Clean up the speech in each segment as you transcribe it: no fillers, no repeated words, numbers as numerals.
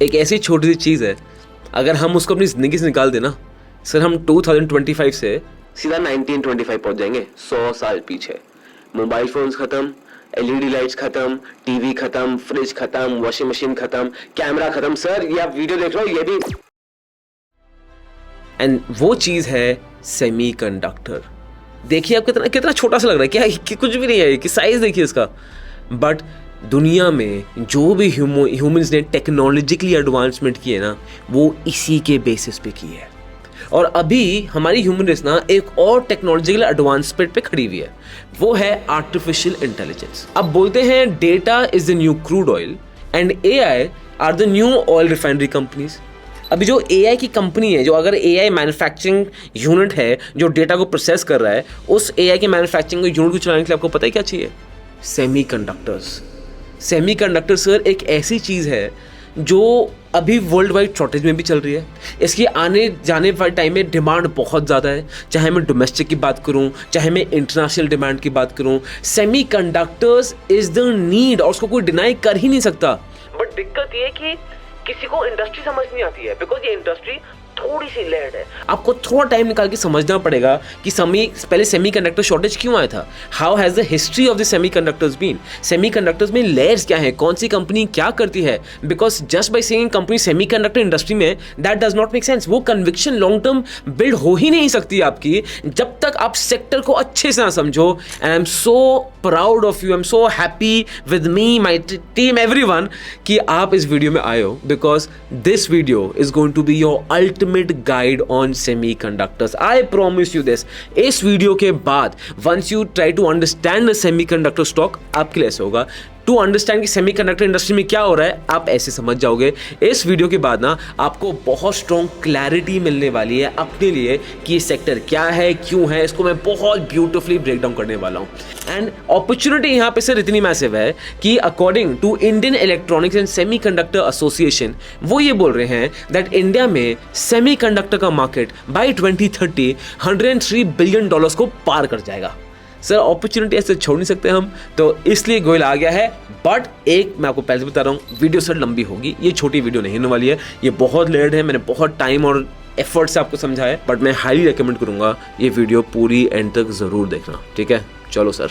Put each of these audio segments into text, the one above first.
एक ऐसी छोटी सी चीज़ है, अगर हम उसको अपनी ज़िंदगी से निकाल देना सर, हम 2025 से सीधा 1925 पहुंच जाएंगे, 100 साल पीछे। मोबाइल फोन्स खत्म, एलईडी लाइट्स खत्म, टीवी खत्म, फ्रिज खत्म, वॉशिंग मशीन खत्म, कैमरा खत्म। सर ये आप वीडियो देख रहे हो, ये भी, एंड वो चीज़ है सेमीकंडक्टर। देखिए आप कितना कितना छोटा सा लग रहा है क्या, कि कुछ भी नहीं है कि साइज देखिए इसका, बट दुनिया में जो भी ह्यूमंस ने टेक्नोलॉजिकली एडवांसमेंट की है ना, वो इसी के बेसिस पे की है। और अभी हमारी ह्यूमन रेस ना एक और टेक्नोलॉजिकल एडवांसमेंट पे खड़ी हुई है, वो है आर्टिफिशियल इंटेलिजेंस। अब बोलते हैं data is the new crude oil and AI are the new oil refinery companies. अभी जो एआई की कंपनी है, जो अगर एआई मैन्युफैक्चरिंग यूनिट है जो डेटा को प्रोसेस कर रहा है, उस एआई के मैन्युफैक्चरिंग यूनिट को चलाने के लिए आपको पता है क्या चाहिए? सेमीकंडक्टर्स। सेमीकंडक्टर सर एक ऐसी चीज़ है जो अभी वर्ल्ड वाइड शॉर्टेज में भी चल रही है। इसकी आने जाने वाले टाइम में डिमांड बहुत ज़्यादा है, चाहे मैं डोमेस्टिक की बात करूं, चाहे मैं इंटरनेशनल डिमांड की बात करूं। सेमीकंडक्टर्स इज़ द नीड और उसको कोई डिनाई कर ही नहीं सकता। बट दिक्कत ये है कि किसी को इंडस्ट्री समझ नहीं आती है, बिकॉज ये इंडस्ट्री थोड़ी सी लेट है। आपको थोड़ा टाइम निकाल के समझना पड़ेगा कि पहले सेमीकंडक्टर शॉर्टेज क्यों आया था, how has the history of the semiconductors been, semiconductors में लेयर्स क्या है, कौन सी कंपनी क्या करती है। Because just by saying company semiconductor industry में, that does not make sense. वो कन्विक्शन लॉन्ग टर्म बिल्ड हो ही नहीं सकती आपकी जब तक आप सेक्टर को अच्छे से ना समझो। And I am so proud of you, I am so happy with me, my team, everyone, कि आप इस वीडियो में आए हो, because this video is going to be your ultimate guide on semiconductors. I promise you this. इस वीडियो के बाद once you try to understand the semiconductor stock, आपके लिए ऐसा होगा टू अंडरस्टैंड कि सेमीकंडक्टर इंडस्ट्री में क्या हो रहा है, आप ऐसे समझ जाओगे। इस वीडियो के बाद ना आपको बहुत स्ट्रॉन्ग क्लैरिटी मिलने वाली है अपने लिए कि ये सेक्टर क्या है, क्यों है, इसको मैं बहुत ब्यूटिफुली ब्रेक डाउन करने वाला हूँ। एंड अपॉर्चुनिटी यहाँ पे सर इतनी मैसिव है कि according to Indian electronics and semiconductor association, वो ये बोल रहे हैं दैट इंडिया में सेमीकंडक्टर का मार्केट बाय 2030 $103 बिलियन को पार कर जाएगा। सर अपॉर्चुनिटी ऐसे छोड़ नहीं सकते हम, तो इसलिए गोयल आ गया है। बट एक मैं आपको पहले बता रहा हूँ, वीडियो सर लंबी होगी, ये छोटी वीडियो नहीं होने वाली है, ये बहुत लेट है, मैंने बहुत टाइम और एफर्ट से आपको समझा है, बट मैं हाईली रिकमेंड करूँगा ये वीडियो पूरी एंड तक ज़रूर देखना, ठीक है? चलो सर,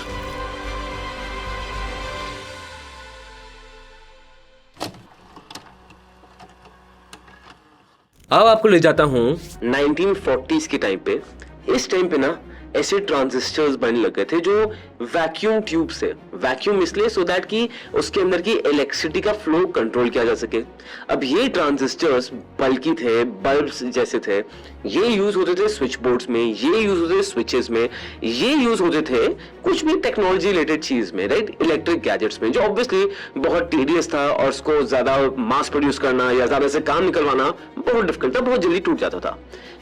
अब आपको ले जाता हूँ 1940s के टाइम पे। इस टाइम पे ना ऐसे ट्रांजिस्टर्स बनने लगे थे जो वैक्यूम ट्यूब से, वैक्यूम इसलिए सो दैट कि उसके अंदर की इलेक्ट्रिसिटी का फ्लो कंट्रोल किया जा सके। अब ये ट्रांजिस्टर्स बल्कि थे, बल्ब्स जैसे थे, ये यूज होते थे स्विच बोर्ड्स में, ये यूज होते थे स्विचेस में, ये यूज होते थे कुछ भी टेक्नोलॉजी रिलेटेड चीज में, राइट, इलेक्ट्रिक गैजेट्स में, जो ऑब्वियसली बहुत टीडियस था और उसको ज्यादा मास प्रोड्यूस करना या ज्यादा से काम निकलवाना बहुत डिफिकल्ट था, बहुत जल्दी टूट जाता था।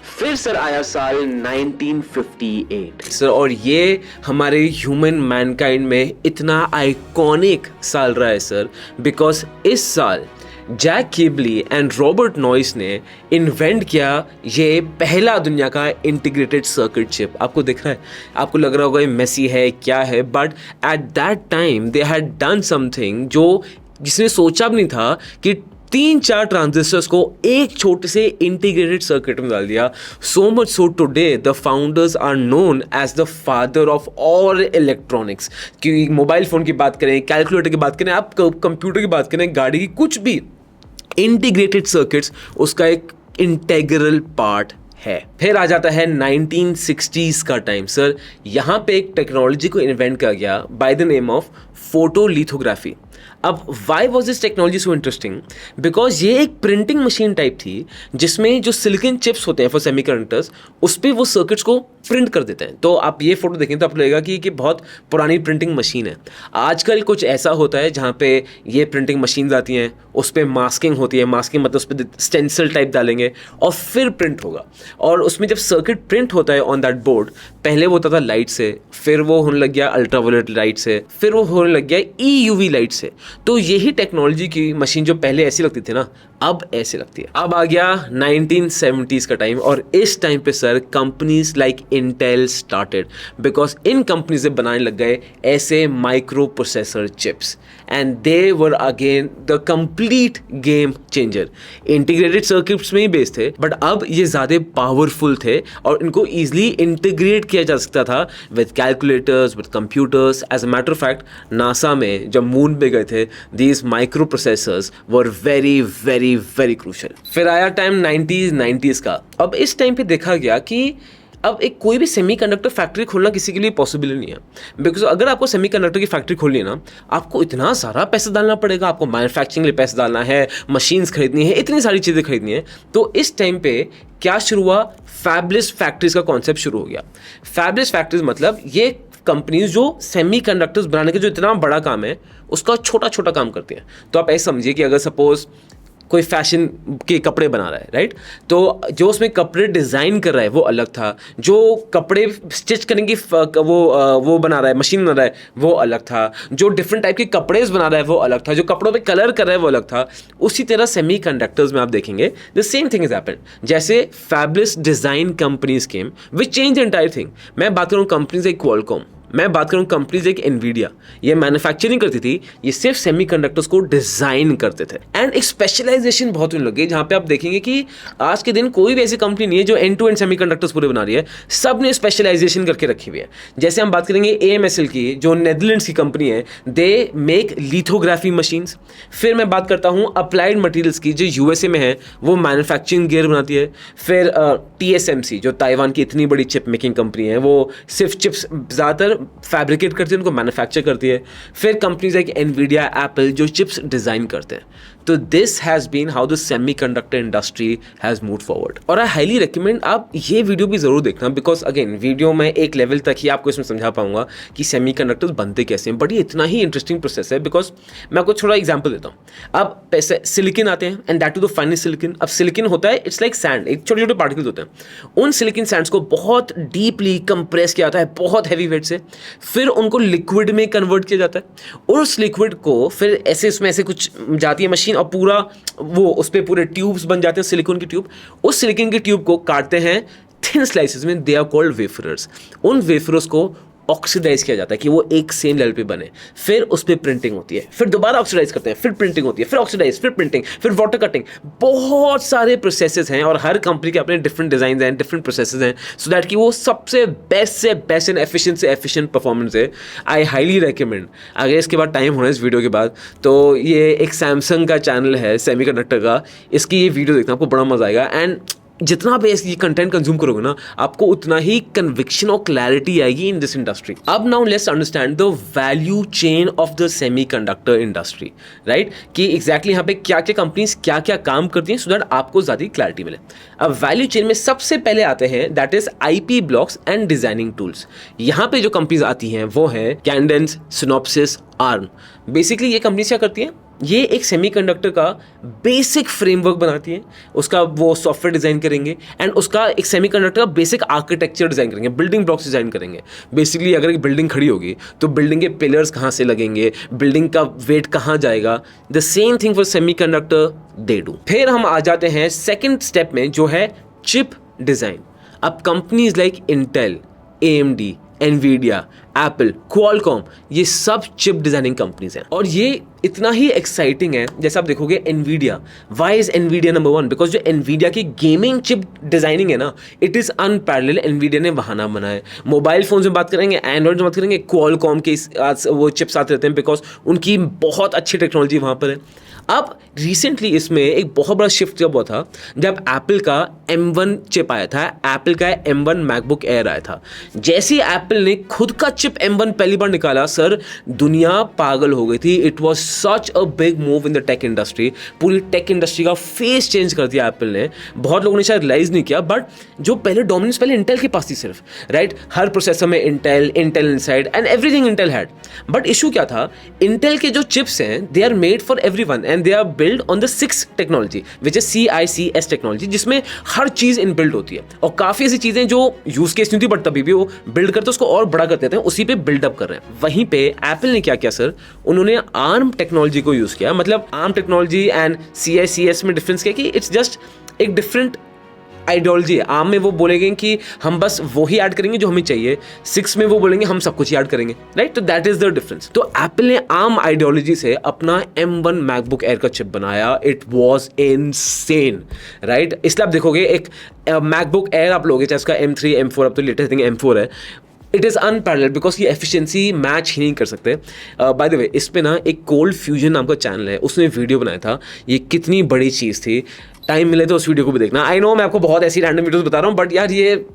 फिर सर आया साल 1958 सर, और ये हमारे ह्यूमन मैनकाइंड में इतना आइकॉनिक साल रहा है सर, बिकॉज इस साल जैक किबली एंड रॉबर्ट नॉइस ने इन्वेंट किया ये पहला दुनिया का इंटीग्रेटेड सर्किट चिप। आपको दिख रहा है, आपको लग रहा होगा ये मेसी है क्या है, but at that time they had done something जो जिसने सोचा भी नहीं था कि 3-4 ट्रांजिस्टर्स को एक छोटे से इंटीग्रेटेड सर्किट में डाल दिया। So much so today the founders are known as the father of all electronics. कि मोबाइल फोन की बात करें, कैलकुलेटर की बात करें, आप कंप्यूटर की बात करें, गाड़ी की, कुछ भी इंटीग्रेटेड सर्किट्स उसका एक इंटेग्रल पार्ट है। फिर आ जाता है 1960s का टाइम सर, यहाँ पे एक टेक्नोलॉजी को इन्वेंट किया गया by the name of photolithography. अब why was this technology so interesting, because ये एक प्रिंटिंग मशीन टाइप थी जिसमें जो सिलिकॉन चिप्स होते हैं फॉर सेमीकंडक्टर्स, उस पर वो सर्किट्स को प्रिंट कर देते हैं। तो आप ये फोटो देखें तो आपको लगेगा कि बहुत पुरानी प्रिंटिंग मशीन है। आजकल कुछ ऐसा होता है जहाँ पे ये प्रिंटिंग मशीन्स आती हैं, उस पर मास्किंग होती है, मास्किंग मतलब उस पर स्टेंसिल टाइप डालेंगे और फिर प्रिंट होगा। और उसमें जब सर्किट प्रिंट होता है ऑन दैट बोर्ड, पहले वो होता था लाइट से, फिर वो होने लग गया अल्ट्रावायलेट लाइट से, फिर वो होने लग गया EUV लाइट से। तो यही टेक्नोलॉजी की मशीन जो पहले ऐसी लगती थी ना, अब ऐसे लगती है। अब आ गया 1970s का टाइम, और इस टाइम पे sir companies like Intel started, because in companies से बनाने लग गए ऐसे micro processor chips. And they were again the complete game changer. Integrated circuits में ही बेस्ड थे, बट अब ये ज़्यादा पावरफुल थे और इनको ईजिली इंटीग्रेट किया जा सकता था with calculators, with computers. As a matter of fact NASA में जब मून पे गए थे, these microprocessors were very very very crucial. फिर आया टाइम 90s का। अब इस टाइम पे देखा गया कि अब एक कोई भी सेमीकंडक्टर फैक्ट्री खोलना किसी के लिए पॉसिबल नहीं है, बिकॉज अगर आपको सेमीकंडक्टर की फैक्ट्री खोलनी है ना, आपको इतना सारा पैसा डालना पड़ेगा, आपको मैन्युफैक्चरिंग के लिए पैसा डालना है, मशीन्स खरीदनी है, इतनी सारी चीज़ें खरीदनी है। तो इस टाइम पे क्या शुरू हुआ, फैबलेस फैक्ट्रीज का कॉन्सेप्ट शुरू हो गया। फैबलेस फैक्ट्रीज मतलब ये कंपनीज जो सेमीकंडक्टर्स बनाने के जो इतना बड़ा काम है उसका छोटा छोटा काम करती हैं। तो आप ऐसे समझिए कि अगर सपोज कोई फैशन के कपड़े बना रहा है, राइट, तो जो उसमें कपड़े डिज़ाइन कर रहा है वो अलग था, जो कपड़े स्टिच करने की वो बना रहा है, मशीन बना रहा है वो अलग था, जो डिफरेंट टाइप के कपड़े बना रहा है वो अलग था, जो कपड़ों पे कलर कर रहा है वो अलग था। उसी तरह सेमीकंडक्टर्स में आप देखेंगे the same thing is happened. जैसे fabless design companies came which change entire thing. मैं बात करूँ कंपनीज एक क्वालकॉम, मैं बात करूँ कंपनीज एक एनवीडिया, ये मैन्युफैक्चरिंग करती थी, ये सिर्फ सेमीकंडक्टर्स को डिजाइन करते थे। एंड एक स्पेशलाइजेशन बहुत होने लगी, जहाँ पे आप देखेंगे कि आज के दिन कोई भी ऐसी कंपनी नहीं है जो एंड टू एंड सेमीकंडक्टर्स पूरे बना रही है, सब ने स्पेशलाइजेशन करके रखी हुई है। जैसे हम बात करेंगे AMSL की, जो नेदरलैंड्स की कंपनी है, दे मेक लिथोग्राफी मशीन्स। फिर मैं बात करता हूँ अप्लाइड मटीरियल्स की, जो USA में है, वो मैन्युफैक्चरिंग गियर बनाती है। फिर TSMC जो ताइवान की इतनी बड़ी चिप मेकिंग कंपनी है, वो सिर्फ चिप्स ज़्यादातर फैब्रिकेट करती है, उनको मैन्युफैक्चर करती है। फिर कंपनीज लाइक एनवीडिया, एप्पल जो चिप्स डिज़ाइन करते हैं। तो this has been how the semiconductor industry has move forward. और आई हाईली रिकमेंड आप ये वीडियो भी ज़रूर देखना, बिकॉज अगेन वीडियो में एक लेवल तक ही आपको इसमें समझा पाऊंगा कि सेमीकंडक्टर्स बनते कैसे हैं, बट ये इतना ही इंटरेस्टिंग प्रोसेस है। बिकॉज मैं आपको थोड़ा एग्जाम्पल देता हूँ। अब पैसे सिलिकन आते हैं and that too the finest silicon. अब सिलिकन होता है, इट्स लाइक सैंड, एक छोटे छोटे पार्टिकल्स होते हैं। उन सिलिकन सैंड्स को बहुत डीपली कंप्रेस किया जाता है बहुत हैवी वेट से, फिर उनको लिक्विड में कन्वर्ट किया जाता है और उस लिक्विड को फिर ऐसे उसमें ऐसे कुछ जाती है मशीन और पूरा वो उस पर पूरे ट्यूब्स बन जाते हैं, सिलिकॉन की ट्यूब। उस सिलिकॉन की ट्यूब को काटते हैं थिन स्लाइसेस में, दे आर कॉल्ड वेफरर्स। उन वेफरर्स को ऑक्सीडाइज किया जाता है कि वो एक सेम लेवल पे बने, फिर उस पर प्रिंटिंग होती है, फिर दोबारा ऑक्सीडाइज करते हैं, फिर प्रिंटिंग होती है, फिर ऑक्सीडाइज, फिर प्रिंटिंग, फिर वाटर कटिंग। बहुत सारे प्रोसेसेस हैं और हर कंपनी के अपने डिफरेंट डिजाइन हैं, डिफरेंट प्रोसेसेस हैं, सो दैट कि वो सबसे बेस्ट एंड एफिशिएंट परफॉर्मेंस है। आई हाईली रिकमेंड, अगर इसके बाद टाइम होना इस वीडियो के बाद, तो ये एक सैमसंग का चैनल है सेमीकंडक्टर का, इसकी ये वीडियो देखना, आपको बड़ा मजा आएगा। एंड जितना भी ये कंटेंट कंज्यूम करोगे ना, आपको उतना ही कन्विक्शन और क्लैरिटी आएगी इन दिस इंडस्ट्री। अब now let's understand the value chain of the semiconductor industry, right, कि एग्जैक्टली यहाँ पे क्या क्या कंपनीज क्या क्या काम करती हैं, सो दैट आपको ज़्यादा क्लैरिटी मिले। अब वैल्यू चेन में सबसे पहले आते हैं that is IP blocks and designing tools. यहाँ पे जो कंपनीज आती हैं वो है कैडेंस, सिनॉप्सिस, आर्म। बेसिकली ये कंपनीज क्या करती हैं, ये एक सेमीकंडक्टर का बेसिक फ्रेमवर्क बनाती है, उसका वो सॉफ्टवेयर डिज़ाइन करेंगे एंड उसका एक सेमीकंडक्टर का बेसिक आर्किटेक्चर डिज़ाइन करेंगे, बिल्डिंग ब्लॉक्स डिज़ाइन करेंगे। बेसिकली अगर एक बिल्डिंग खड़ी होगी तो बिल्डिंग के पिलर्स कहाँ से लगेंगे, बिल्डिंग का वेट कहाँ जाएगा, the same thing for semiconductor they do. फिर हम आ जाते हैं सेकेंड स्टेप में, जो है चिप डिज़ाइन। अब companies like Intel, AMD, Nvidia, Apple, Qualcomm, ये सब चिप डिजाइनिंग कंपनीज हैं और ये इतना ही एक्साइटिंग है। जैसे आप देखोगे Nvidia, why is Nvidia number 1? Because जो एनवीडिया की गेमिंग चिप डिजाइनिंग है ना, इट इज अनपैरेलल। एनवीडिया ने वहाँ नाम बनाया है। मोबाइल फोन में बात करेंगे, एंड्रॉइड में बात करेंगे, क्वालकॉम के वो चिप्स आते रहते हैं, बिकॉज उनकी बहुत अच्छी टेक्नोलॉजी वहाँ पर है। अब रिसेंटली इसमें एक बहुत बड़ा शिफ्ट जब हुआ था, जब एप्पल का M1 चिप आया था, एप्पल का M1 मैकबुक एयर आया था। जैसे ही एप्पल ने खुद का चिप M1 पहली बार निकाला, सर दुनिया पागल हो गई थी। It was such a big move in the tech industry. पूरी टेक इंडस्ट्री का फेस चेंज कर दिया एप्पल ने। बहुत लोगों ने शायद रियलाइज नहीं किया, बट जो पहले डोमिनेंस पहले इंटेल के पास थी सिर्फ, राइट, हर प्रोसेसर में Intel inside and everything Intel had. But issue क्या था, इंटेल के जो चिप्स हैं they are made for everyone and they are build on the 6 technology which is CICS technology, जिसमें हर चीज इनबिल्ट होती है और काफी ऐसी चीजें जो यूज केस नहीं थी बट तभी भी वो बिल्ड करते उसको और बड़ा कर देते हैं, उसी पे बिल्डअप कर रहे हैं। वहीं पे एप्पल ने क्या किया सर, उन्होंने ARM टेक्नोलॉजी को यूज किया। मतलब ARM टेक्नोलॉजी एंड CICS में डिफरेंस क्या कि इट्स जस्ट एक डिफरेंट आइडियोलॉजी है। आर्म में वो बोलेंगे कि हम बस वो ही ऐड करेंगे जो हमें चाहिए, 6 में वो बोलेंगे हम सब कुछ ही ऐड करेंगे, राइट? तो दैट इज द डिफरेंस। तो एप्पल ने आर्म आइडियोलॉजी से अपना M1 मैकबुक एयर का चिप बनाया। It was insane, right? इसलिए आप देखोगे एक मैकबुक एयर आप लोगे, चाहे उसका M3 M4, अब तो लेटेस्ट थिंग M4 है, इट इज़ अनपैरेलल बिकॉज ये एफिशिएंसी मैच ही नहीं कर सकते। बाय द वे, इस पे ना एक कोल्ड फ्यूजन नाम का चैनल है, उसने वीडियो बनाया था। ये कितनी बड़ी चीज़ थी, टाइम मिले तो उस वीडियो को भी देखना। आई नो मैं आपको बहुत ऐसी रैंडम वीडियोस बता रहा हूँ, बट यार ये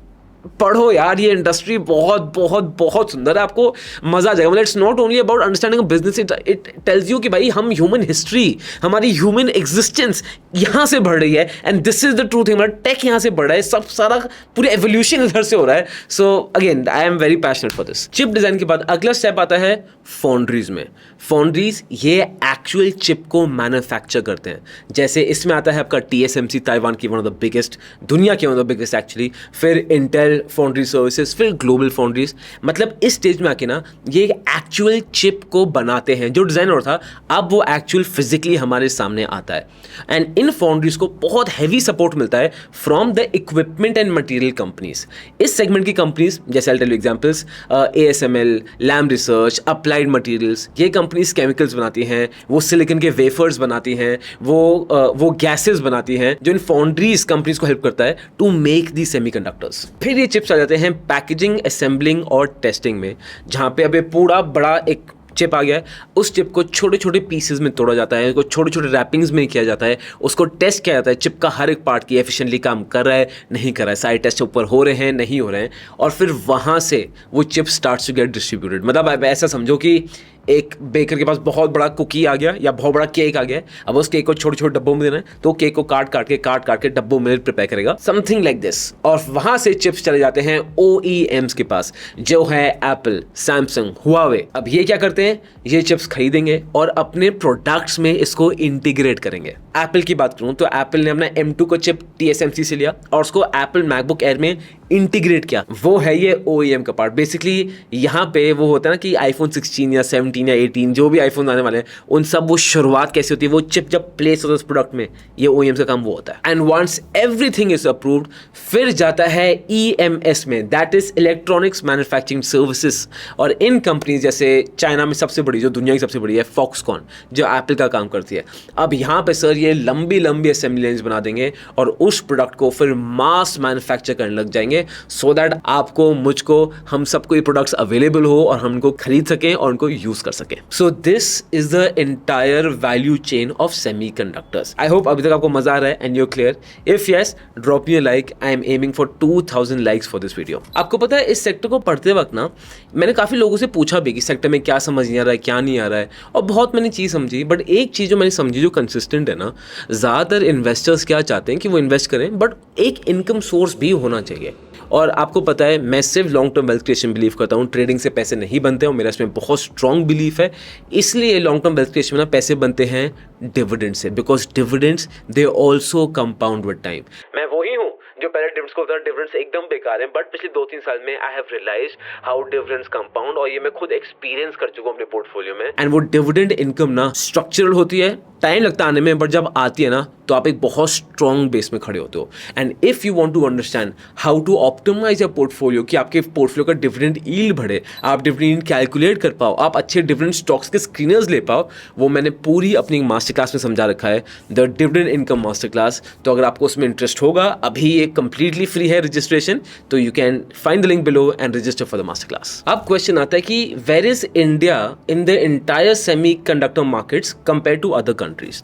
पढ़ो यार, ये इंडस्ट्री बहुत बहुत बहुत सुंदर है, आपको मजा आ जाएगा। मतलब it's not only about understanding business, it tells you कि भाई हम ह्यूमन हिस्ट्री, हमारी ह्यूमन एग्जिस्टेंस यहाँ से बढ़ रही है, and this is the true thing. मतलब टेक यहाँ से बढ़ रहा है, सब सारा पूरे एवोल्यूशन इधर से हो रहा है। So again I am very passionate for this. Chip design के बाद अगला स्टेप आता है फाउंड्रीज में। फाउंड्रीज ये एक्चुअल चिप को मैन्युफैक्चर करते हैं। जैसे इसमें आता है आपका TSMC, ताइवान की वन ऑफ द बिगेस्ट, दुनिया की one of the biggest actually, फिर इंटेल फाउंड्री सर्विसेज, फिर ग्लोबल फाउंड्रीज। मतलब इस स्टेज में आके ना ये एक्चुअल चिप को बनाते हैं। जो डिजाइनर था अब वो एक्चुअल फिजिकली हमारे सामने आता है, एंड इन फाउंड्रीज को बहुत हैवी सपोर्ट मिलता है from the equipment and material companies. इस सेगमेंट की कंपनीज जैसे I tell you examples, ASML, Lam research, applied materials, ये कंपनीज केमिकल्स बनाती हैं, वो सिलिकॉन के वेफर्स बनाती हैं, वो गैसेस बनाती हैं, जो इन फाउंड्रीज कंपनीज को हेल्प करता है टू मेक दी सेमीकंडक्टर्स। फिर ये चिप्स आ जाते हैं पैकेजिंग, असेंबलिंग और टेस्टिंग में, जहां पे अब ये पूरा बड़ा एक चिप आ गया है। उस चिप को छोटे छोटे पीसेस में तोड़ा जाता है, उसको छोटे छोटे रैपिंग्स में किया जाता है, उसको टेस्ट किया जाता है चिप का हर एक पार्ट की एफिशिएंटली काम कर रहा है नहीं कर रहा है, सारे टेस्ट ऊपर हो रहे हैं नहीं हो रहे हैं, और फिर वहाँ से वो chip starts to get distributed. मतलब आप ऐसा समझो कि एक बेकर के पास बहुत बड़ा कुकी आ गया या बहुत बड़ा केक आ गया, अब उस केक को छोटे छोटे डब्बों में देना है, तो केक को काट काट के डब्बों में प्रिपेयर करेगा, समथिंग लाइक दिस। और वहां से चिप्स चले जाते हैं OEMs के पास, जो है एप्पल, सैमसंग, हुआवे। अब ये क्या करते हैं, ये चिप्स खरीदेंगे और अपने प्रोडक्ट्स में इसको इंटीग्रेट करेंगे। एप्पल की बात करूं तो एप्पल ने अपना M2 को चिप TSMC से लिया और उसको एप्पल मैकबुक एयर में इंटीग्रेट किया। वो है ये OEM का पार्ट। बेसिकली यहाँ पे वो होता है ना कि iPhone 16 या 17 या 18 जो भी आईफोन आने वाले हैं, उन सब वो शुरुआत कैसी होती है, वो चिप जब प्लेस होता है उस प्रोडक्ट में, ये OEM का काम वो होता है। And once everything is approved, फिर जाता है EMS में, that is electronics manufacturing services. और इन कंपनीज जैसे चाइना में सबसे बड़ी, जो दुनिया की सबसे बड़ी है, फॉक्सकॉन, जो एप्पल का काम करती है। अब यहाँ पे सर ये लंबी लंबी असेंबली लाइन्स बना देंगे और उस प्रोडक्ट को फिर मास मैन्युफैक्चर करने लग जाएंगे, सो दैट आपको, मुझको, हम सबको ये प्रोडक्ट्स अवेलेबल हो और हम उनको खरीद सकें और उनको यूज कर सकें। So this is the entire value chain of semiconductors. I hope अभी तक आपको मजा आ रहा है and you clear. If yes, drop me a like. I am aiming for 2000 likes for this video. आपको पता है इस सेक्टर को पढ़ते वक्त ना मैंने काफी लोगों से पूछा भी कि सेक्टर में क्या समझ नहीं आ रहा है, क्या नहीं आ रहा है, और बहुत मैंने चीज समझी। बट एक चीज जो मैंने समझी जो कंसिस्टेंट है ना, ज्यादातर इन्वेस्टर्स क्या चाहते हैं कि वो इन्वेस्ट करें, बट एक इनकम सोर्स भी होना चाहिए। और आपको पता है मैं सिर्फ long term wealth creation believe करता हूँ, ट्रेडिंग से पैसे नहीं बनते और मेरा इसमें बहुत स्ट्रॉन्ग बिलीफ है। इसलिए लॉन्ग टर्म वेल्थ क्रिएशन में ना पैसे बनते हैं डिविडेंड से, because dividends they also compound with time. मैं वही हूँ जो पहले डिविडेंड्स को होता है डिविडेंड्स एकदम बेकार है, बट पिछले 2-3 साल में I have realised how dividends compound, और ये मैं खुद एक्सपीरियंस कर चुका हूँ अपने पोर्टफोलियो में। एंड वो डिविडेंड इनकम ना स्ट्रक्चरल होती है, टाइम लगता है आने में, बट जब आती है ना तो आप एक बहुत स्ट्रॉन्ग बेस में खड़े होते हो। And if you want to understand how to optimise your portfolio, कि आपके पोर्टफोलियो का डिविडेंड यील्ड बढ़े, आप डिविडेंड कैलकुलेट कर पाओ, आप अच्छे डिविडेंड स्टॉक्स के स्क्रीनर्स ले पाओ, वो मैंने पूरी अपनी मास्टर क्लास में समझा रखा है, the dividend income master class. तो अगर आपको उसमें इंटरेस्ट होगा, अभी ये कंप्लीटली फ्री है रजिस्ट्रेशन, तो you can find the link below and register for the master class. अब क्वेश्चन आता है कि where is India in the entire semiconductor markets compare to other countries.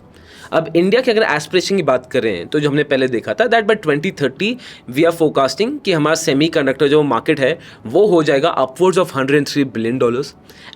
अब इंडिया के अगर एस्पिरेशन की बात करें तो जो हमने पहले देखा था that by 2030 we are forecasting कि हमारा सेमीकंडक्टर जो मार्केट है वो हो जाएगा upwards of $103 billion.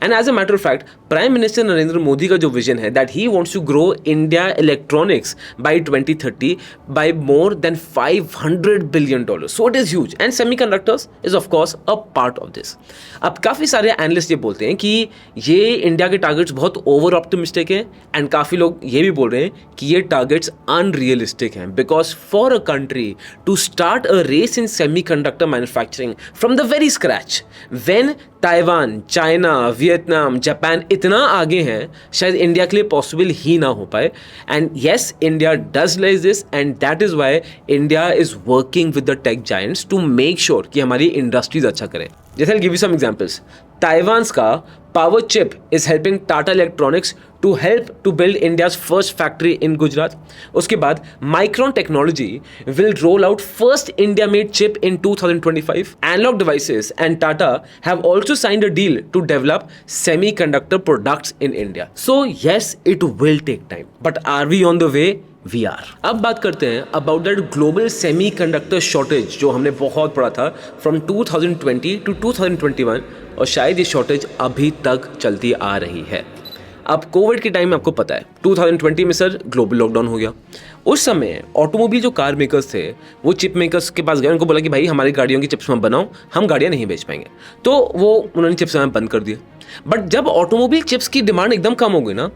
And as a matter of fact prime minister Narendra Modi का जो विजन है that he wants to grow India electronics by 2030 by more than $500 billion. So it is huge and semiconductors is of course a part of this. अब काफ़ी सारे analyst ये बोलते हैं कि ये इंडिया के टारगेट्स बहुत ओवर ऑप्टिमिस्टिक हैं, एंड काफ़ी लोग ये भी बोल रहे हैं कि ये टारगेट्स अनरियलिस्टिक हैं, because for a country to start a race in semiconductor manufacturing from the very scratch, when Taiwan, China, Vietnam, Japan इतना आगे हैं, शायद इंडिया के लिए पॉसिबल ही ना हो पाए. And yes, India does realise this and that is why India is working with the tech giants to make sure कि हमारी इंडस्ट्रीज अच्छा करें. जैसे I give you some examples. Taiwan का power chip is helping Tata electronics to help to build India's first factory in Gujarat. उसके बाद Micron technology will roll out first India made chip in 2025. Analog devices and Tata have also signed a deal to develop semiconductor products in India. So yes, it will take time, but are we on the way? We are. अब बात करते हैं about that global semiconductor shortage जो हमने बहुत पढ़ा था from 2020 to 2021, और शायद ये शॉर्टेज अभी तक चलती आ रही है. अब कोविड के टाइम में आपको पता है 2020 में सर ग्लोबल लॉकडाउन हो गया. उस समय ऑटोमोबाइल जो कार मेकर्स थे वो चिप मेकर्स के पास गए, उनको बोला कि भाई हमारी गाड़ियों की चिप्स मत बनाओ, हम गाड़ियाँ नहीं बेच पाएंगे. तो वो उन्होंने चिप्स बंद कर दिए. बट जब ऑटोमोबाइल चिप्स की डिमांड एकदम कम हो गई ना,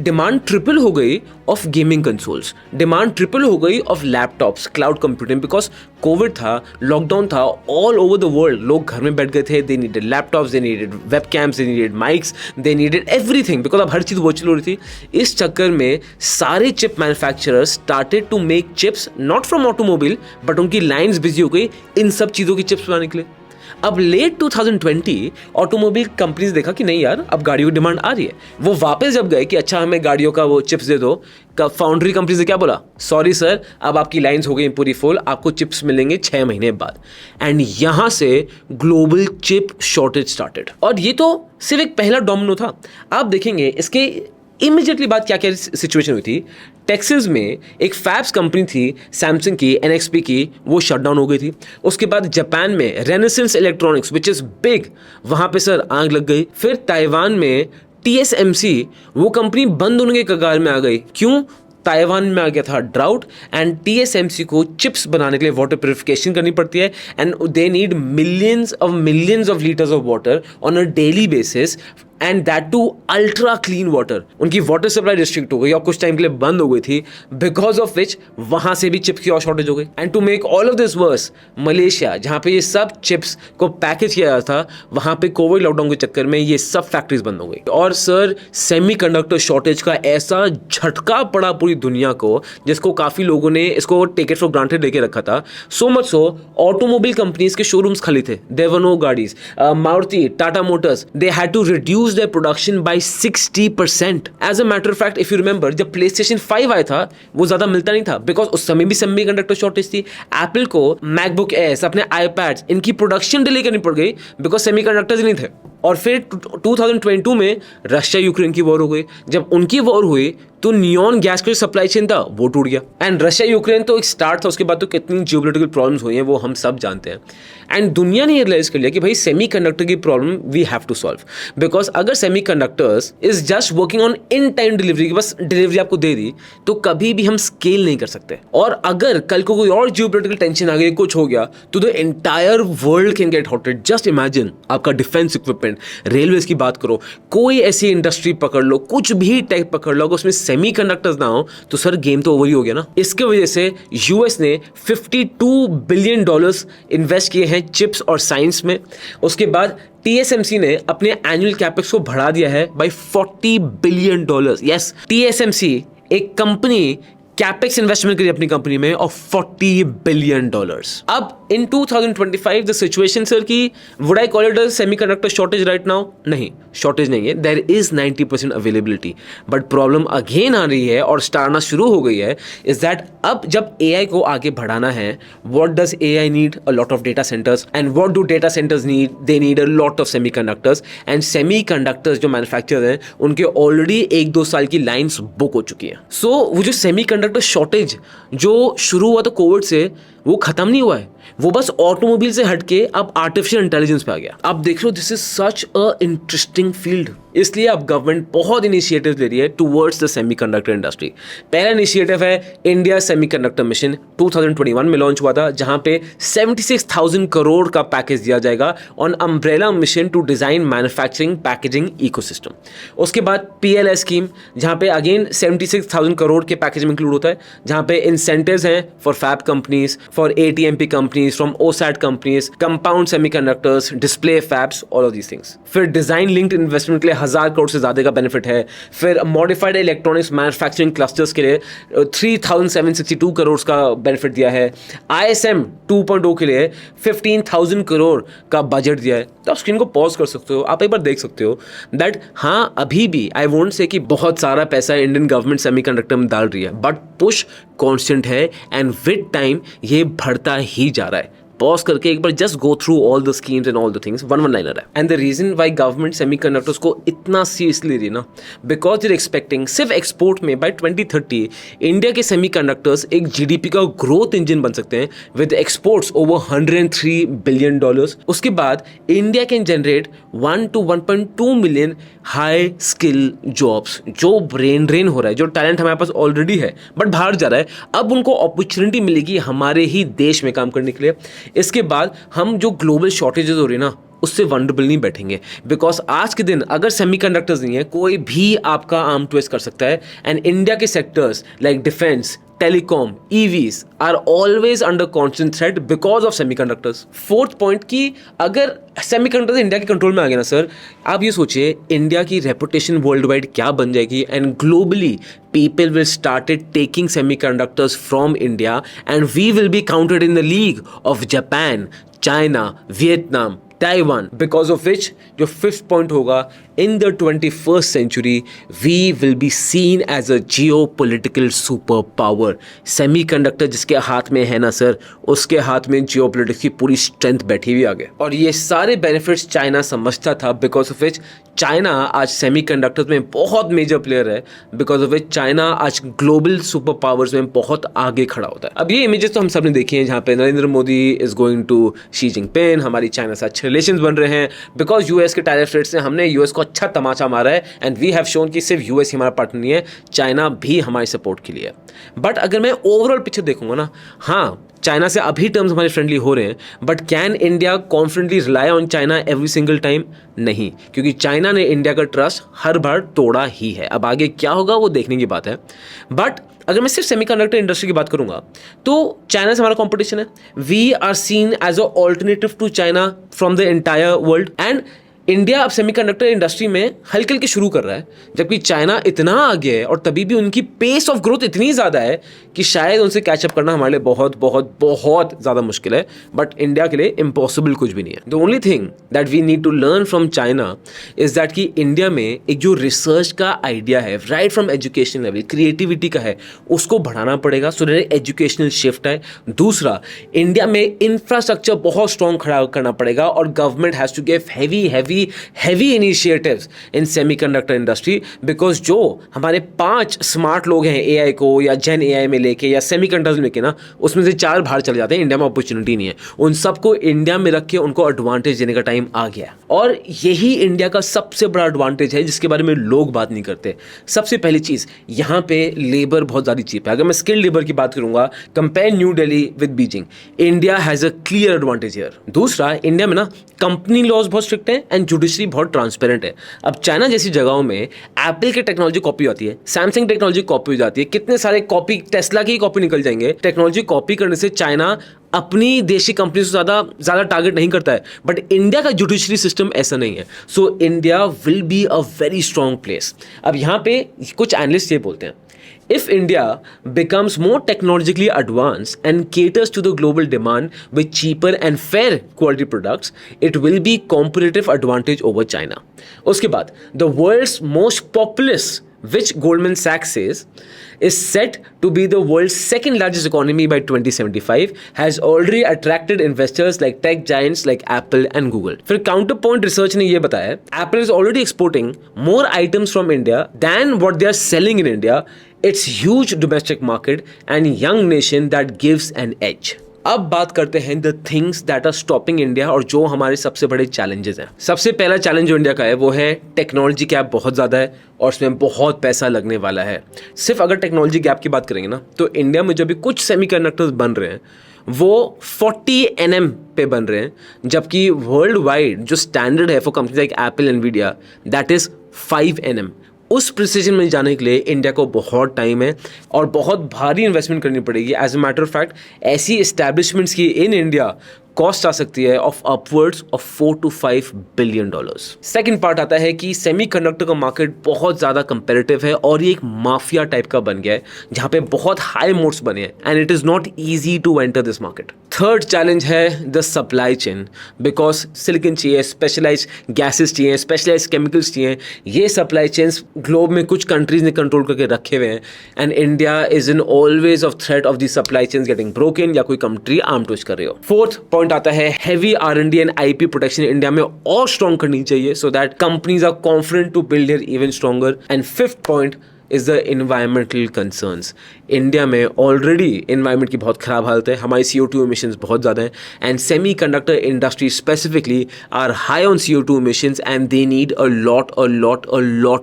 डिमांड ट्रिपल हो गई of gaming consoles, demand triple हो गई of laptops, cloud computing, because Covid था, लॉकडाउन था, ऑल ओवर द वर्ल्ड लोग घर में बैठ गए थे. They needed laptops, they needed web camps, they needed mics, they needed everything, because अब हर चीज़ वर्चुअल हो रही थी. इस चक्कर में सारे chip manufacturers started to make chips not from automobile, but उनकी लाइन्स बिजी हो गई इन सब चीज़ों की चिप्स बनाने के लिए. अब लेट 2020 ऑटोमोबाइल कंपनीज देखा कि नहीं यार, अब गाड़ियों की डिमांड आ रही है. वो वापस जब गए कि अच्छा हमें गाड़ियों का वो चिप्स दे दो, फाउंड्री कंपनीज ने क्या बोला, सॉरी सर, अब आपकी लाइंस हो गई पूरी फुल, आपको चिप्स मिलेंगे 6 महीने बाद. एंड यहां से ग्लोबल चिप शॉर्टेज स्टार्टेड. और ये तो सिर्फ एक पहला डोमिनो था. आप देखेंगे इसके इमीडिएटली बाद क्या क्या सिचुएशन हुई थी. टेक्सास में एक फैब्स कंपनी थी सैमसंग की, NXP की, वो शटडाउन हो गई थी. उसके बाद जापान में renaissance electronics which is big, वहाँ पे सर आग लग गई. फिर ताइवान में TSMC, वो कंपनी बंद होने के कगार में आ गई. क्यों? ताइवान में आ गया था ड्राउट एंड TSMC को चिप्स बनाने के लिए वाटर प्यूरिफिकेशन करनी पड़ती है and they need millions of litres of water on a daily basis and that too ultra clean water. उनकी वाटर सप्लाई रिस्ट्रिक्ट हो गई और कुछ टाइम के लिए बंद हो गई थी, बिकॉज ऑफ विच वहां से भी चिप्स की और शॉर्टेज हो गई. And to make all of this worse, Malaysia जहां पे ये सब चिप्स को पैकेज किया जाता था, वहां पे कोविड लॉकडाउन के चक्कर में ये सब फैक्ट्रीज बंद हो गई. और सर सेमीकंडक्टर शॉर्टेज का ऐसा झटका पड़ा पूरी दुनिया को, जिसको काफी लोगों ने इसको टेक इट फॉर ग्रांटेड लेके रखा था. So much so automobile companies के शोरूम्स खाली थे, देयर वर नो गाड़ीज. Maruti, Tata motors, they had to reduce their production by 60%. As a matter of fact, if you remember, जब PlayStation 5 आया था वो ज्यादा मिलता नहीं था, बिकॉज उस समय भी सेमीकंडक्टर शॉर्टेज थी. एप्पल को मैकबुक एयर्स, अपने iPads, इनकी प्रोडक्शन डिले करनी पड़ गई बिकॉज सेमीकंडक्टर्स नहीं थे. और फिर 2022 में रशिया यूक्रेन की वॉर हो गई. जब उनकी वॉर हुई तो नियॉन गैस का जो सप्लाई चेन था वो टूट गया. एंड रशिया यूक्रेन तो एक स्टार्ट था, उसके बाद तो कितनी जियोपॉलिटिकल प्रॉब्लम्स हुई हैं वो हम सब जानते हैं. एंड दुनिया ने ये रियलाइज कर लिया कि भाई सेमीकंडक्टर की problem we have to solve, because अगर semiconductors is just working on in time delivery, की बस डिलीवरी आपको दे दी, तो कभी भी हम स्केल नहीं कर सकते. और अगर कल को कोई और जियोपॉलिटिकल टेंशन आ गई, कुछ हो गया, तो the entire world can get halted. Just imagine, आपका डिफेंस इक्विपमेंट, रेलवेज की बात करो, कोई ऐसी इंडस्ट्री पकड़ लो, कुछ भी टेक पकड़ लो, उसमें सेमीकंडक्टर्स ना हो तो सर गेम तो ओवर ही हो गया ना. इसके वजह से यूएस ने $52 बिलियन इन्वेस्ट किए हैं चिप्स और साइंस में. उसके बाद TSMC ने अपने एनुअल कैपेक्स को बढ़ा दिया है बाय $40 बिलियन. यस, TSMC एक कंपनी कैपेक्स इन्वेस्टमेंट करी अपनी कंपनी में ऑफ $40 बिलियन. अब इन 2025 द सिचुएशन सर की would I call it a semiconductor shortage right now? नहीं, शॉर्टेज नहीं है. There is 90% availability. But problem again आ रही है और स्टार्टना शुरू हो गई है, इज दैट अब जब AI को आगे बढ़ाना है, what does AI need? A lot of data centres. And what do data centres need? They need a lot of semiconductors. And semiconductors जो मैन्युफैक्चरर हैं उनके ऑलरेडी 1-2 साल की लाइन्स बुक हो चुकी हैं. सो वो जो सेमीकंडक्टर शॉर्टेज जो शुरू हुआ था कोविड से, वो खत्म नहीं हुआ है, वो बस ऑटोमोबाइल से हटके अब आर्टिफिशियल इंटेलिजेंस पे आ गया. आप देख रहे हो, this is such a interesting field. इसलिए अब गवर्नमेंट बहुत इनिशिएटिव ले रही है टुवर्ड्स द सेमीकंडक्टर इंडस्ट्री। पहला इनिशिएटिव है इंडिया सेमीकंडक्टर मिशन, 2021 में लॉन्च हुआ था, जहां पे 76,000 करोड़ का पैकेज दिया जाएगा on umbrella mission to design manufacturing packaging ecosystem. उसके बाद PLI स्कीम, जहां पे अगेन 76,000 करोड़ के पैकेज में इंक्लूड होता है, जहां पे इंसेंटिव्स हैं for fab companies, for ATMP companies, from OSAT companies, compound semiconductors, display fabs, all of these things. फिर डिजाइन लिंक्ड इन्वेस्टमेंट के लिए 1,000 करोड़ से ज्यादा का बेनिफिट है। फिर मॉडिफाइड इलेक्ट्रॉनिक्स मैन्युफैक्चरिंग क्लस्टर्स के लिए 3,762 करोड़ का बेनिफिट दिया है। ISM 2.0 के लिए 15,000 करोड़ का बजट दिया है। तो आप स्क्रीन को पॉज कर सकते हो, आप एक बार देख सकते हो दैट हाँ, अभी भी आई वोंट से कि बहुत सारा पैसा इंडियन गवर्नमेंट सेमीकंडक्टर में डाल रही है, बट पुश कॉन्स्टेंट है एंड विद टाइम ये बढ़ता ही जा रहा है। पॉज करके एक बार just go through all the schemes and all the things, one liner है। And the reason why government semiconductors को इतना सीरियसली ले रही है ना, बिकॉज दे आर एक्सपेक्टिंग सिर्फ एक्सपोर्ट में बाय 2030 इंडिया के सेमीकंडक्टर्स एक GDP का ग्रोथ इंजन बन सकते हैं विद एक्सपोर्ट्स ओवर $103 बिलियन। उसके बाद India can generate 1 to 1.2 million high skill jobs. जो ब्रेन ड्रेन हो रहा है, जो टैलेंट हमारे पास ऑलरेडी है बट बाहर जा रहा है, अब उनको अपॉर्चुनिटी मिलेगी हमारे ही देश में काम करने के लिए। इसके बाद हम जो ग्लोबल शॉर्टेजेस हो रही है ना, उससे वनरेबल नहीं बैठेंगे, बिकॉज आज के दिन अगर सेमीकंडक्टर्स नहीं है, कोई भी आपका आर्म ट्विस्ट कर सकता है। एंड इंडिया के sectors like defence, telecom, EVs are always under constant threat because of semiconductors. Fourth point कि अगर सेमीकंडक्टर्स इंडिया के कंट्रोल में आ गए ना सर, आप ये सोचिए इंडिया की रेपुटेशन वर्ल्ड वाइड क्या बन जाएगी। And globally people will started taking semiconductors from India and we will be counted in the league of Japan, China, Vietnam, Taiwan, because of which जो fifth point होगा, in the 21st century we will be seen as a geopolitical superpower। Semiconductor जिसके हाथ में है ना sir, उसके हाथ में जियोपॉलिटिक्स की पूरी स्ट्रेंथ बैठी हुई आगे। और ये सारे बेनिफिट्स चाइना समझता था, बिकॉज ऑफ विच चाइना आज सेमीकंडक्टर्स में बहुत मेजर प्लेयर है, बिकॉज ऑफ विच चाइना आज ग्लोबल सुपर पावर्स में बहुत आगे खड़ा होता है। अब ये इमेजेस तो हम सब ने देखी हैं, जहाँ पे Narendra Modi is going to Xi Jinping, हमारी चाइना से अच्छे रिलेशंस बन रहे हैं बिकॉज यूएस के टैरिफ रेट से हमने यूएस को अच्छा तमाचा मारा है। एंड वी हैव शोन कि सिर्फ यूएस ही हमारा पार्टनर नहीं है, चाइना भी हमारी सपोर्ट के लिए है। बट अगर मैं ओवरऑल पिक्चर देखूंगा ना, हाँ चाइना से अभी टर्म्स हमारे फ्रेंडली हो रहे हैं, but can India confidently rely on China every single time? नहीं, क्योंकि चाइना ने इंडिया का ट्रस्ट हर बार तोड़ा ही है। अब आगे क्या होगा वो देखने की बात है। बट अगर मैं सिर्फ सेमीकंडक्टर इंडस्ट्री की बात करूंगा तो चाइना से हमारा कंपटीशन है। We are seen as a alternative to China from the entire world. And India अब सेमीकंडक्टर इंडस्ट्री में हल्के हल्के शुरू कर रहा है, जबकि चाइना इतना आगे है और तभी भी उनकी पेस ऑफ ग्रोथ इतनी ज़्यादा है कि शायद उनसे कैचअप करना हमारे लिए बहुत बहुत बहुत ज़्यादा मुश्किल है। बट इंडिया के लिए इम्पॉसिबल कुछ भी नहीं है। The only thing that we need to learn from China is that कि इंडिया में एक जो रिसर्च का आइडिया है, right from education level, creativity का है, उसको बढ़ाना पड़ेगा सो दैट एजुकेशनल शिफ्ट है। दूसरा, इंडिया में इंफ्रास्ट्रक्चर बहुत स्ट्रॉन्ग खड़ा करना पड़ेगा और government has to give heavy initiatives in semiconductor industry, because जो हमारे 5 स्मार्ट लोग हैं AI को या जेन AI में लेके या सेमीकंडक्टर्स में लेके ना, उसमें से 4 बाहर चले जाते हैं। इंडिया में अपॉर्चुनिटी नहीं है। उन सबको इंडिया में रख के उनको एडवांटेज देने का टाइम आ गया, और यही इंडिया का सबसे बड़ा एडवांटेज है जिसके बारे में लोग बात नहीं करते। सबसे पहली चीज़, यहाँ पे लेबर बहुत ज़्यादा चीप है। अगर मैं स्किल्ड लेबर की बात करूंगा, compare new Delhi with Beijing, India has a clear advantage here. दूसरा, इंडिया में ना कंपनी लॉज बहुत स्ट्रिक्ट है एंड जुडिशरी बहुत ट्रांसपेरेंट है। अब चाइना जैसी जगहों में एप्पल की टेक्नोलॉजी कॉपी होती है, सैमसंग टेक्नोलॉजी कॉपी हो जाती है, कितने सारे कॉपी, टेस्ला की कॉपी निकल जाएंगे। टेक्नोलॉजी कॉपी करने से चाइना अपनी देशी कंपनी से ज़्यादा टारगेट नहीं करता है, बट इंडिया का जुडिशरी सिस्टम ऐसा नहीं है। So India will be a very strong place. अब यहाँ पे कुछ एनालिस्ट ये बोलते हैं, if India becomes more technologically advanced and caters to the global demand with cheaper and fair quality products, it will be competitive advantage over China. उसके बाद, the world's most populous, which Goldman Sachs says is set to be the world's second largest economy by 2075, has already attracted investors like tech giants like Apple and Google. फिर Counterpoint Research ने ये बताया, Apple is already exporting more items from India than what they are selling in India. It's huge domestic market and young nation that gives an edge. अब बात करते हैं the things that are stopping India और जो हमारे सबसे बड़े challenges हैं। सबसे पहला चैलेंज जो इंडिया का है वो है टेक्नोलॉजी गैप बहुत ज़्यादा है और उसमें बहुत पैसा लगने वाला है। सिर्फ अगर टेक्नोलॉजी गैप की बात करेंगे ना तो इंडिया में जो भी कुछ सेमीकंडक्टर्स बन रहे हैं वो 40 nm पे बन रहे हैं, जबकि वर्ल्ड वाइड जो स्टैंडर्ड है for companies like Apple Nvidia that is 5 nm। उस प्रिसीजन में जाने के लिए इंडिया को बहुत टाइम है और बहुत भारी इन्वेस्टमेंट करनी पड़ेगी। As a matter of fact ऐसी एस्टैब्लिशमेंट्स की इन इंडिया कॉस्ट आ सकती है of upwards of $4 to $5 billion। Second part आता है कि सेमीकंडक्टर का मार्केट बहुत ज़्यादा कंपेरेटिव है और ये एक माफिया टाइप का बन गया है जहाँ पे बहुत हाई मोड्स बने हैं and it is not easy to enter this market. Third challenge है the supply chain, because silicon चाहिए, स्पेशलाइज गैसेस चाहिए, स्पेशलाइज केमिकल्स चाहिए। ये सप्लाई चेन्स ग्लोब में कुछ कंट्रीज ने कंट्रोल करके रखे हुए हैं and India is in always of threat of the supply chains getting broken या कोई कंट्री आर्म ट्विस्ट कर रही हो। फोर्थ पॉइंट आता है heavy R&D and IP protection India में और स्ट्रॉन्ग करनी चाहिए so that companies are confident to build their even stronger. And fifth point is the environmental concerns. India में ऑलरेडी इन्वायरमेंट की बहुत खराब हालत है, हमारी CO2 इमिशंस बहुत ज़्यादा हैं and semiconductor industry specifically are high on CO2 emissions and they need a lot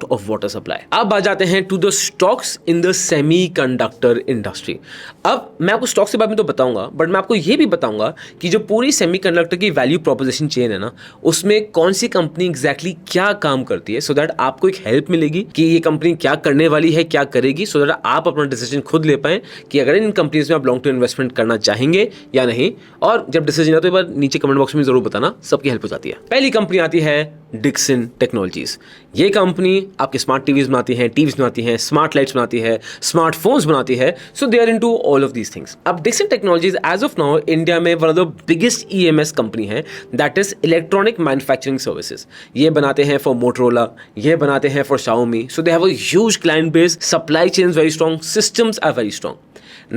of water supply. अब आ जाते हैं to the stocks in the semiconductor industry. अब मैं आपको स्टॉक्स के बारे में तो बताऊंगा बट मैं आपको ये भी बताऊंगा कि जो पूरी सेमी कंडक्टर की वैल्यू प्रोपोजिशन चेन है ना उसमें कौन सी कंपनी एग्जैक्टली क्या काम करती है, सो दैट आपको एक हेल्प मिलेगी कि ये कंपनी क्या करने वाली है, क्या करेगी, सो दैट आप अपना डिसीजन खुद ले पाएं कि अगर इन कंपनीज में आप लॉन्ग टर्म इन्वेस्टमेंट करना चाहेंगे या नहीं। और जब डिसीजन है तो एक बार नीचे कमेंट बॉक्स में जरूर बताना, सबकी हेल्प हो जाती है। पहली कंपनी आती है डिक्सन टेक्नोलॉजीज। ये कंपनी आपके स्मार्ट टीवीज बनाती है, स्मार्ट लाइट्स बनाती है, स्मार्टफोन्स बनाती है, so they are into all of these things. अब Dixon technologies as of now India में one of the biggest EMS company है that is electronic manufacturing services. ये बनाते हैं फॉर मोटरोला, ये बनाते हैं for Xiaomi, so they have a huge client base, supply chains very strong, systems are very strong.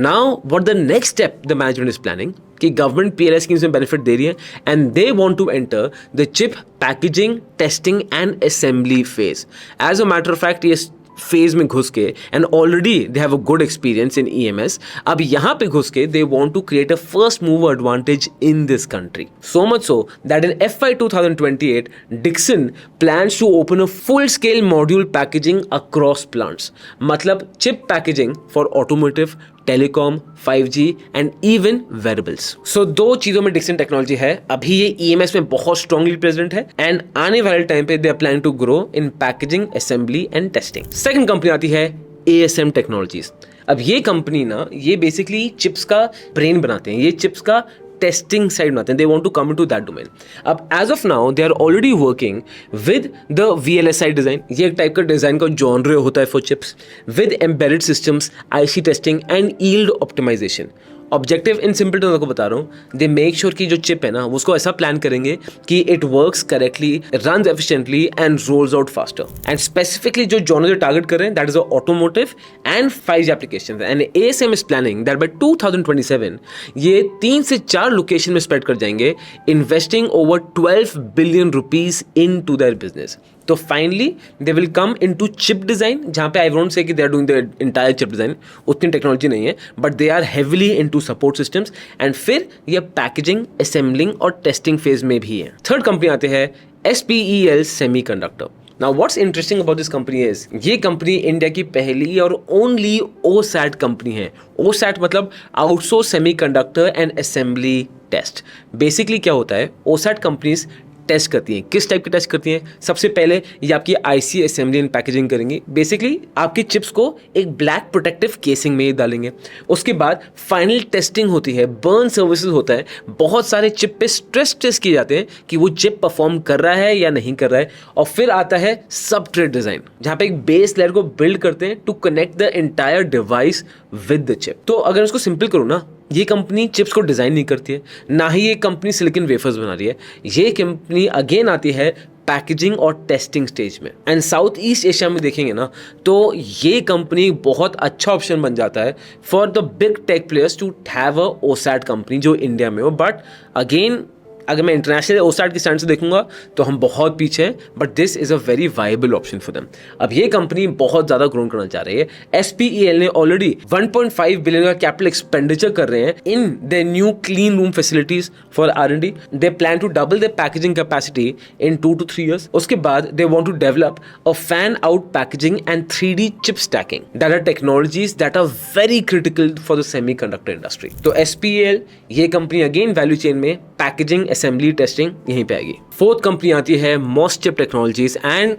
Now what the next step the management is planning कि government PLI schemes में benefit दे रही है and they want to enter the chip packaging, testing and assembly phase. As a matter of fact ये phase में घुस के and already they have a good experience in EMS। अब यहाँ पे घुस के they want to create a first mover advantage in this country, so much so that in FY 2028 Dixon plans to open a full scale module packaging across plants. मतलब chip packaging for automotive, telecom, 5G and even wearables. So दो चीजों में Dixon technology है। अभी ये EMS में बहुत strongly present है एंड आने वाले टाइम पे they are planning to grow in packaging, assembly and testing. Second company आती है ASM टेक्नोलॉजीज। अब ये कंपनी ना ये बेसिकली चिप्स का ब्रेन बनाते हैं, ये चिप्स का टेस्टिंग साइड बनाते हैं। They want to come into that domain. अब as of now they are already working with the VLSI design. ये एक टाइप का डिजाइन का जॉनर होता है for chips, with embedded systems, IC testing and yield optimisation. Objective in simple terms आपको बता रहा हूँ, दे मेक श्योर कि जो चिप है ना उसको ऐसा प्लान करेंगे कि it works correctly, runs efficiently and roles out faster. And specifically जो जॉनर टारगेट कर रहे हैं that is automotive and 5G applications. And ASM is planning that bye 2027 ये 3 से 4 लोकेशन में स्प्रेड कर जाएंगे, investing over 12 billion rupees in to their business. तो finally they will come into chip design, जहां पे आई वोंट से कि they are doing the entire chip design, उतनी टेक्नोलॉजी नहीं है but they are heavily into support systems and फिर ये packaging, assembling और टेस्टिंग फेज में भी है। थर्ड कंपनी आते हैं SPEL semiconductor. Now what's interesting about this company is ये कंपनी इंडिया की पहली और ओनली OSAT कंपनी है। OSAT मतलब outsource semiconductor and assembly test. Basically क्या होता है, OSAT कंपनीज टेस्ट करती हैं। किस टाइप की टेस्ट करती हैं? सबसे पहले ये आपकी IC असेंबली एंड पैकेजिंग करेंगी। बेसिकली आपके चिप्स को एक ब्लैक प्रोटेक्टिव केसिंग में डालेंगे। उसके बाद फाइनल टेस्टिंग होती है, बर्न सर्विसेज होता है, बहुत सारे चिप पे स्ट्रेस टेस्ट किए जाते हैं कि वो चिप परफॉर्म कर रहा है या नहीं कर रहा है। और फिर आता है सबस्ट्रेट डिजाइन, जहाँ पे एक बेस लेयर को बिल्ड करते हैं to connect the entire device with the chip. तो अगर उसको सिंपल करूँ ना, ये कंपनी चिप्स को डिज़ाइन नहीं करती है, ना ही ये कंपनी सिलिकॉन वेफर्स बना रही है। ये कंपनी अगेन आती है पैकेजिंग और टेस्टिंग स्टेज में। एंड साउथ ईस्ट एशिया में देखेंगे ना तो ये कंपनी बहुत अच्छा ऑप्शन बन जाता है for the big tech players to have a OSAT company जो इंडिया में हो। बट अगेन अगर मैं इंटरनेशनल ओस्टार्ट की स्टैंड से देखूंगा तो हम बहुत पीछे हैं, but this is a very viable option for them. अब ये कंपनी बहुत ज़्यादा ग्रो करना चाह रही है। SPEL ने ऑलरेडी 1.5 बिलियन का कैपिटल एक्सपेंडिचर कर रहे हैं in the new clean room facilities for R&D। They plan to double the packaging capacity in 2 to 3 years। उसके बाद they want to develop a fan out packaging and 3D chip stacking that are technologies that are very critical for the semiconductor industry. तो SPEL ये कंपनी again value chain में packaging, assembly, testing यहीं पे आएगी। Fourth company आती है MOS chip technologies and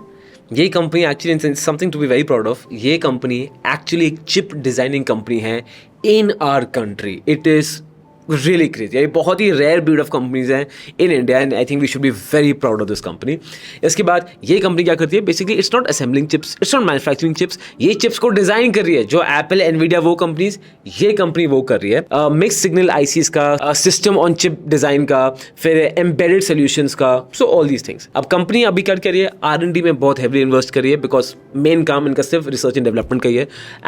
ये कंपनी actually something to be very proud of. ये कंपनी एक्चुअली एक चिप डिजाइनिंग कंपनी है in our country. It is really crazy. ये बहुत ही रेयर ब्रीड ऑफ कंपनीज हैं in India and I think we should be very proud of this company. इसके बाद ये कंपनी क्या करती है, basically it's not assembling chips, it's not manufacturing chips, ये चिप्स को डिजाइन कर रही है। जो एप्पल, एनवीडिया वो कंपनीज, ये कंपनी वो कर रही है मिक्स सिग्नल आईसीज का, सिस्टम ऑन चिप डिजाइन का, फिर एम्बेडेड सोल्यूशंस का, सो ऑल दीज थिंग्स। अब कंपनी अभी क्या कर रही है, R&D में बहुत हेवली इन्वेस्ट कर रही है बिकॉज मेन काम इनका सिर्फ रिसर्च एंड डेवलपमेंट का ही है।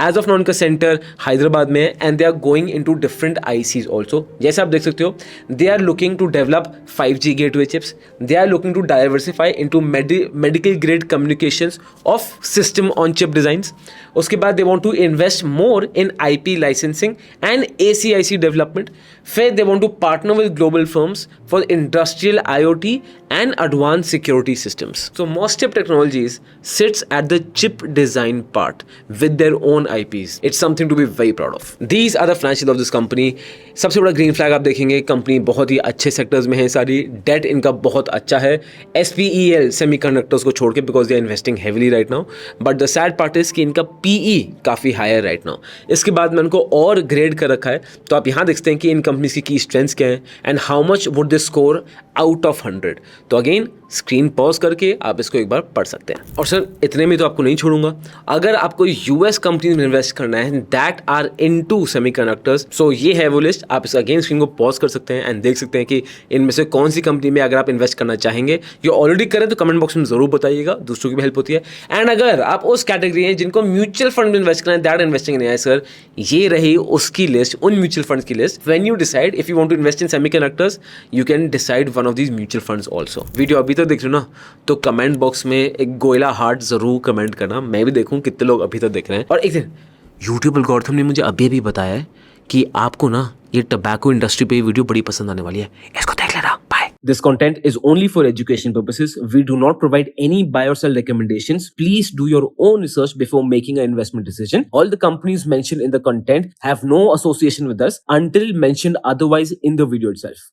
एज ऑफ नाउ इनका सेंटर हैदराबाद में है and they are going into different ICs also. जैसे आप देख सकते हो, they are looking to develop 5G gateway chips, they are looking to diversify into medical grade communications of system on chip designs। उसके बाद they want to invest more in IP licensing and ACIC development। फिर they want to partner with global firms for industrial IoT and advanced security systems। So MOS chip technologies sits at the chip design part with their own IPs। It's something to be very proud of। These are the financials of this company। सबसे बड़ा green flag आप देखेंगे, company बहुत ही अच्छे sectors में है सारी, date इनका बहुत अच्छा है। SPEL सेमीकंडक्टर्स को छोड़ के because they are investing heavily right now, but the sad part is कि इनका PE काफ़ी हायर राइट नाउ। इसके बाद मैं उनको और ग्रेड कर रखा है, तो आप यहाँ देखते हैं कि इन कंपनीज की स्ट्रेंथ्स क्या है and how much would they score out of 100। तो अगेन स्क्रीन पॉज करके आप इसको एक बार पढ़ सकते हैं। और सर इतने में तो आपको नहीं छोड़ूंगा, अगर आपको US कंपनीज में इन्वेस्ट करना है दैट आर इनटू सेमीकंडक्टर्स, सो ये है वो लिस्ट। आप इस अगेन स्क्रीन को पॉज कर सकते हैं एंड देख सकते हैं कि इनमें से कौन सी कंपनी में अगर आप इन्वेस्ट करना चाहेंगे। ये ऑलरेडी करें तो कमेंट बॉक्स में जरूर बताइएगा, दूसरों की भी हेल्प होती है। एंड अगर आप उस कैटेगरी हैं जिनको म्यूचुअल फंड में इन्वेस्ट करना है, दैट इन्वेस्टिंग नहीं है सर, ये रही उसकी लिस्ट, उन म्यूचुअल फंड्स की list. When you decide if you want to invest in semiconductors, you can decide one of these mutual funds also. Video अभी तक देख रहे हो ना, तो कमेंट बॉक्स में एक गोयला हार्ट जरूर कमेंट करना, मैं भी देखूं कितने लोग अभी तक देख रहे हैं। और एक दिन यूट्यूब एल्गोरिथम ने मुझे अभी बताया है कि आपको ना ये टबैको इंडस्ट्री पे वीडियो बड़ी पसंद आने वाली है, इसको देख लेना। Bye. This content is only for education purposes. We do not provide any buy or sell recommendations. Please do your own research before making an investment decision. All the companies mentioned in the content have no association with us until mentioned otherwise in the video itself.